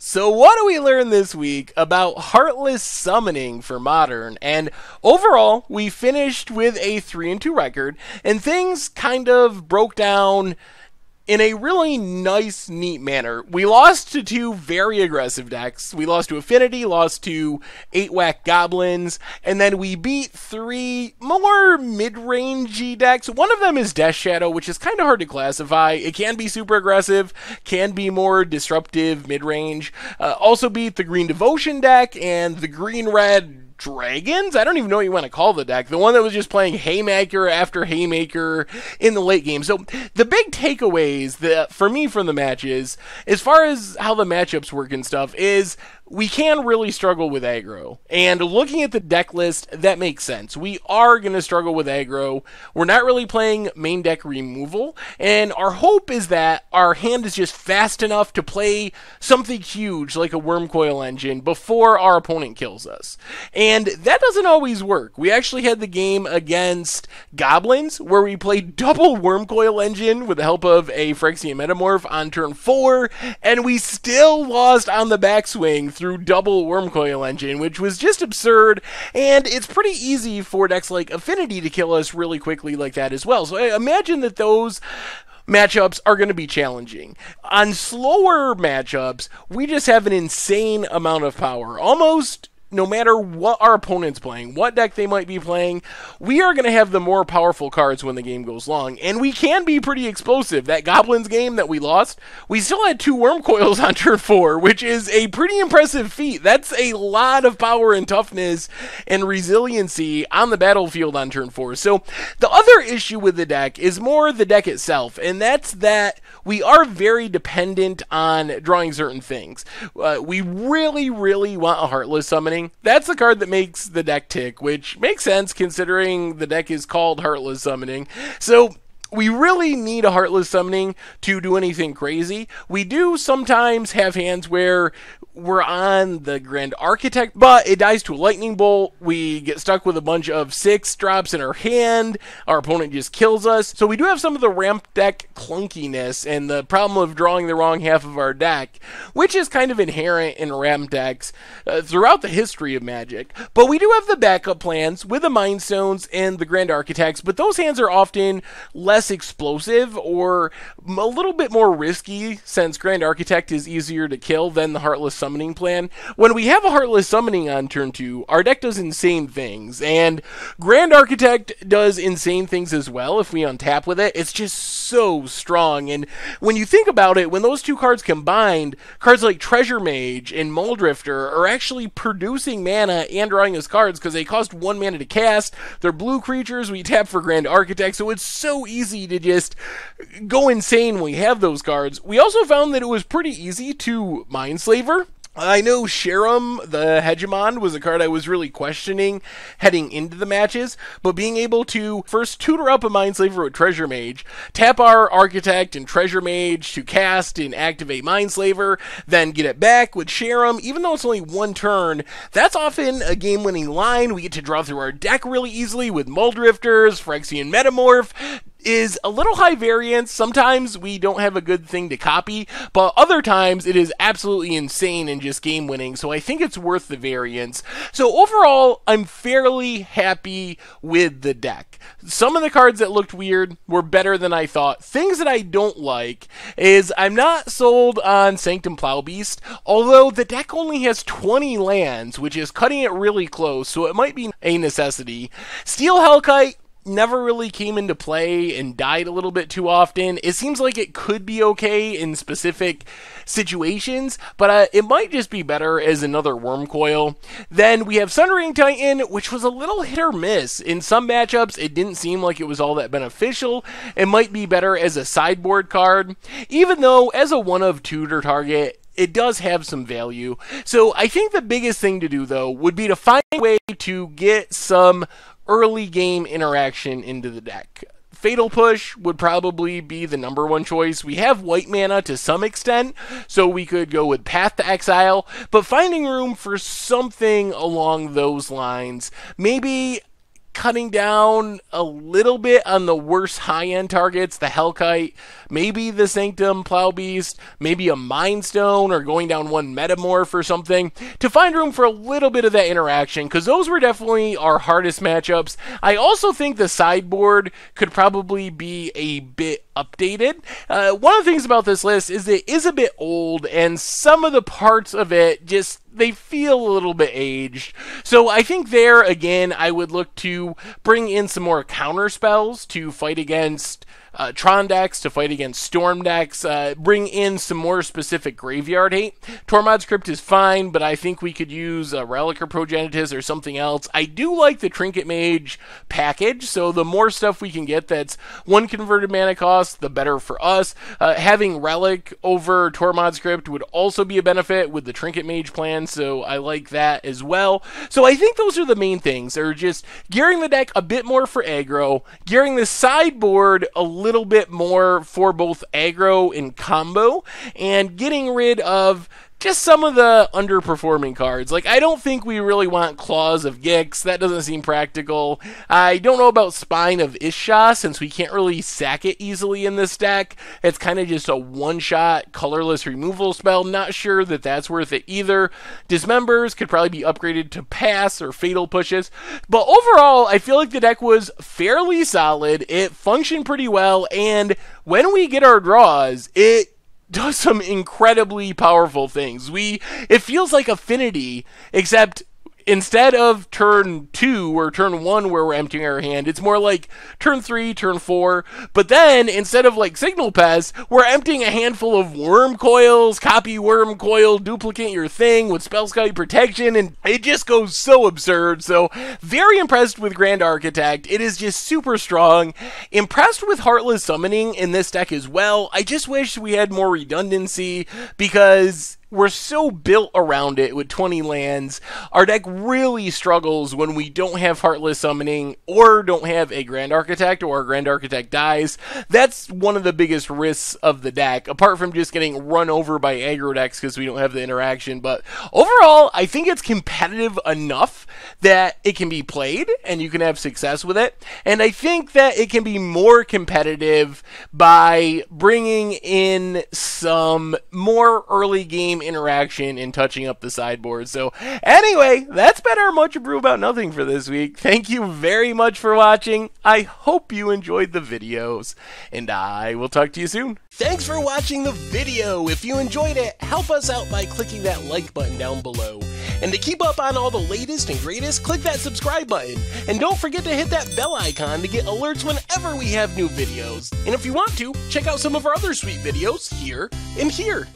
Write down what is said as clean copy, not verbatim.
So what do we learn this week about Heartless Summoning for Modern? And overall, we finished with a 3-2 record, and things kind of broke down in a really nice, neat manner. We lost to two very aggressive decks. We lost to Affinity, lost to 8-whack Goblins, and then we beat three more mid-rangey decks. One of them is Death Shadow, which is kind of hard to classify. It can be super aggressive, can be more disruptive mid-range. Also beat the Green Devotion deck and the Green-Red Dragons? I don't even know what you want to call the deck. The one that was just playing Haymaker after Haymaker in the late game. So the big takeaways for me from the matches, as far as how the matchups work and stuff, is we can really struggle with aggro. And looking at the deck list, that makes sense. We are going to struggle with aggro. We're not really playing main deck removal. And our hope is that our hand is just fast enough to play something huge like a Wormcoil Engine before our opponent kills us. And that doesn't always work. We actually had the game against Goblins where we played double Wormcoil Engine with the help of a Phyrexian Metamorph on turn 4, and we still lost on the backswing through double Wormcoil Engine, which was just absurd, and it's pretty easy for decks like Affinity to kill us really quickly like that as well. So I imagine that those matchups are going to be challenging. On slower matchups, we just have an insane amount of power. Almost no matter what our opponent's playing, what deck they might be playing, we are going to have the more powerful cards when the game goes long, and we can be pretty explosive. That Goblins game that we lost, we still had 2 Wormcoils on turn 4, which is a pretty impressive feat. That's a lot of power and toughness and resiliency on the battlefield on turn 4. So the other issue with the deck is more the deck itself, and that's that we are very dependent on drawing certain things. We really, really want a Heartless Summoning. That's the card that makes the deck tick, which makes sense considering the deck is called Heartless Summoning. So we really need a Heartless Summoning to do anything crazy. We do sometimes have hands where we're on the Grand Architect, but it dies to a Lightning Bolt. We get stuck with a bunch of 6 drops in our hand. Our opponent just kills us. So we do have some of the ramp deck clunkiness and the problem of drawing the wrong half of our deck, which is kind of inherent in ramp decks throughout the history of Magic. But we do have the backup plans with the Mind Stones and the Grand Architects, but those hands are often less explosive or a little bit more risky since Grand Architect is easier to kill than the Heartless Summoning plan. When we have a Heartless Summoning on turn 2, our deck does insane things, and Grand Architect does insane things as well if we untap with it. It's just so strong, and when you think about it, when those two cards combined, cards like Treasure Mage and Muldrifter are actually producing mana and drawing us cards because they cost 1 mana to cast. They're blue creatures, we tap for Grand Architect, so it's so easy to just go insane when we have those cards. We also found that it was pretty easy to Mindslaver. I know Sharam, the Hegemon, was a card I was really questioning heading into the matches, but being able to first tutor up a Mindslaver with Treasure Mage, tap our Architect and Treasure Mage to cast and activate Mindslaver, then get it back with Sharam, even though it's only 1 turn, that's often a game-winning line. We get to draw through our deck really easily with Muldrifters, Phyrexian Metamorph, is a little high variance. Sometimes we don't have a good thing to copy, but other times it is absolutely insane and just game winning, so I think it's worth the variance. So overall, I'm fairly happy with the deck. Some of the cards that looked weird were better than I thought. Things that I don't like is I'm not sold on Sanctum Plowbeast, although the deck only has 20 lands, which is cutting it really close, so it might be a necessity. Steel Hellkite never really came into play and died a little bit too often. It seems like it could be okay in specific situations, but it might just be better as another Wormcoil. Then we have Sundering Titan, which was a little hit or miss. In some matchups, it didn't seem like it was all that beneficial. It might be better as a sideboard card, even though as a one-of tutor target, it does have some value. So I think the biggest thing to do, though, would be to find a way to get some early game interaction into the deck. Fatal Push would probably be the number 1 choice. We have white mana to some extent, so we could go with Path to Exile, but finding room for something along those lines, maybe cutting down a little bit on the worst high-end targets, the Hellkite, maybe the Sanctum Plow Beast, maybe a Mind Stone, or going down one Metamorph or something, to find room for a little bit of that interaction, because those were definitely our hardest matchups. I also think the sideboard could probably be a bit updated. One of the things about this list is it is a bit old, and some of the parts of it just, they feel a little bit aged. So I think there, again, I would look to bring in some more counter spells to fight against Tron decks, to fight against Storm decks, bring in some more specific graveyard hate. Tormod's Crypt is fine, but I think we could use a Relic or Progenitus or something else. I do like the Trinket Mage package, so the more stuff we can get that's one converted mana cost, the better for us. Having Relic over Tormod's Crypt would also be a benefit with the Trinket Mage plan, so I like that as well. So I think those are the main things. They're just gearing the deck a bit more for aggro, gearing the sideboard a little bit more for both aggro and combo, and getting rid of just some of the underperforming cards. Like, I don't think we really want Claws of Gix. That doesn't seem practical. I don't know about Spine of Isha, since we can't really sack it easily in this deck. It's kind of just a one-shot colorless removal spell. Not sure that that's worth it either. Dismembers could probably be upgraded to Pass or Fatal Pushes. But overall, I feel like the deck was fairly solid. It functioned pretty well, and when we get our draws, it does some incredibly powerful things. It feels like Affinity, except instead of turn 2 or turn 1 where we're emptying our hand, it's more like turn 3, turn 4. But then, instead of like Signal Pest, we're emptying a handful of Worm Coils, copy Worm Coil, duplicate your thing with Spellsky Protection, and it just goes so absurd. So, very impressed with Grand Architect. It is just super strong. Impressed with Heartless Summoning in this deck as well. I just wish we had more redundancy, because we're so built around it with 20 lands. Our deck really struggles when we don't have Heartless Summoning or don't have a Grand Architect, or our Grand Architect dies. That's one of the biggest risks of the deck, apart from just getting run over by aggro decks because we don't have the interaction. But overall, I think it's competitive enough that it can be played and you can have success with it. And I think that it can be more competitive by bringing in some more early game interaction and touching up the sideboard. So anyway, that's been our Much Abrew About Nothing for this week. Thank you very much for watching. I hope you enjoyed the videos, and I will talk to you soon. Thanks for watching the video. If you enjoyed it, help us out by clicking that like button down below. And to keep up on all the latest and greatest, click that subscribe button. And don't forget to hit that bell icon to get alerts whenever we have new videos. And if you want to, check out some of our other sweet videos here and here.